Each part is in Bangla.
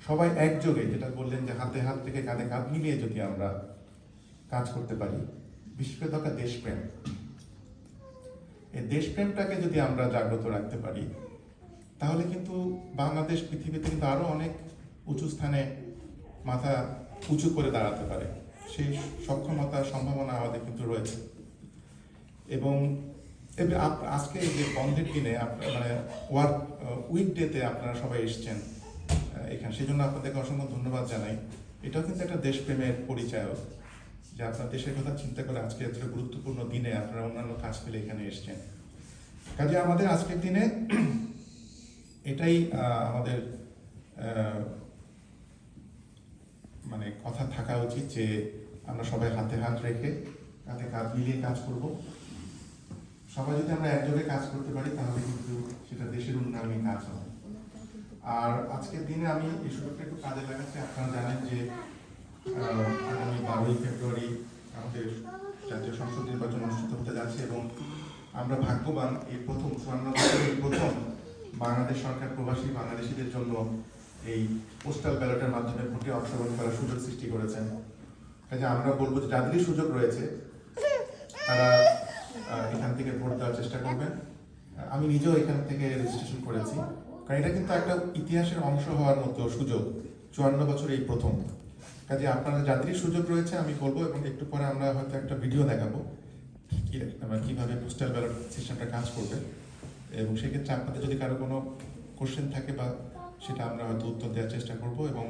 সবাই একযোগে, যেটা বললেন যে হাতে হাত থেকে কাঁধে কাঁধ মিলিয়ে যদি আমরা কাজ করতে পারি, বিশেষ করে দরকার দেশপ্রেম। এই দেশপ্রেমটাকে যদি আমরা জাগ্রত রাখতে পারি, তাহলে কিন্তু বাংলাদেশ পৃথিবীতে কিন্তু আরো অনেক উঁচু স্থানে মাথা উঁচু করে দাঁড়াতে পারে। সেই সক্ষমতা সম্ভাবনা আমাদের কিন্তু রয়েছে। এবং আজকে এই যে বন্ধের দিনে মানে ওয়ার্ক উইকডেতে আপনারা সবাই এসছেন এখানে, সেই জন্য আপনাদেরকে অসংখ্য ধন্যবাদ জানাই। এটাও কিন্তু একটা দেশপ্রেমের পরিচয়, যে আপনার দেশের কথা চিন্তা করে আজকে এত গুরুত্বপূর্ণ দিনে আপনারা অন্যান্য কাজ ফেলে এখানে এসছেন। কাজে আমাদের আজকের দিনে এটাই আমাদের মানে কথা থাকা উচিত যে আমরা সবাই হাতে হাত রেখে কাঁধে কাঁধ মিলিয়ে কাজ করব। সবাই যদি আমরা একযোগে কাজ করতে পারি, তাহলে কিন্তু সেটা দেশের উন্নয়নে কাজ হবে। আর আজকের দিনে আমি এই সুযোগটা একটু কাজে লাগাচ্ছি। আপনারা জানেন যে আগামী 12ই ফেব্রুয়ারি আমাদের জাতীয় সংসদ নির্বাচন অনুষ্ঠিত হতে যাচ্ছে, এবং আমরা ভাগ্যবান এই প্রথম 54 বছরের প্রথম বাংলাদেশ সরকার প্রবাসী বাংলাদেশিদের জন্য এই পোস্টাল ব্যালটের মাধ্যমে ভোটে অংশগ্রহণ করার সুযোগ সৃষ্টি করেছেন। কাজে আমরা বলবো যে যাদেরই সুযোগ রয়েছে তারা এখান থেকে ভোট দেওয়ার চেষ্টা করবেন। আমি নিজেও এখান থেকে রেজিস্ট্রেশন করেছি, কারণ এটা কিন্তু একটা ইতিহাসের অংশ হওয়ার মতো সুযোগ। 54 বছরে এই প্রথম। কাজে আপনারা যাদেরই সুযোগ রয়েছে আমি বলবো, এবং একটু পরে আমরা হয়তো একটা ভিডিও দেখাবো কিভাবে পোস্টাল ব্যালট সিস্টেমটা কাজ করবে, এবং সেক্ষেত্রে আপনাদের যদি কারো কোনো কোশ্চেন থাকে বা সেটা আমরা হয়তো উত্তর দেওয়ার চেষ্টা করব। এবং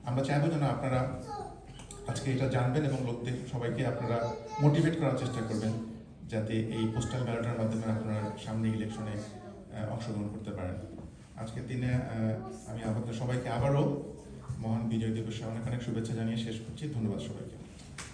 আমরা চাইবো যেন আপনারা আজকে এটা জানবেন এবং লোকদের সবাইকে আপনারা মোটিভেট করার চেষ্টা করবেন, যাতে এই পোস্টাল ব্যালটের মাধ্যমে আপনারা সামনে ইলেকশনে অংশগ্রহণ করতে পারেন। আজকের দিনে আমি আপনাদের সবাইকে আবারও মহান বিজয় দিবসে অনেক অনেক শুভেচ্ছা জানিয়ে শেষ করছি। ধন্যবাদ সবাইকে।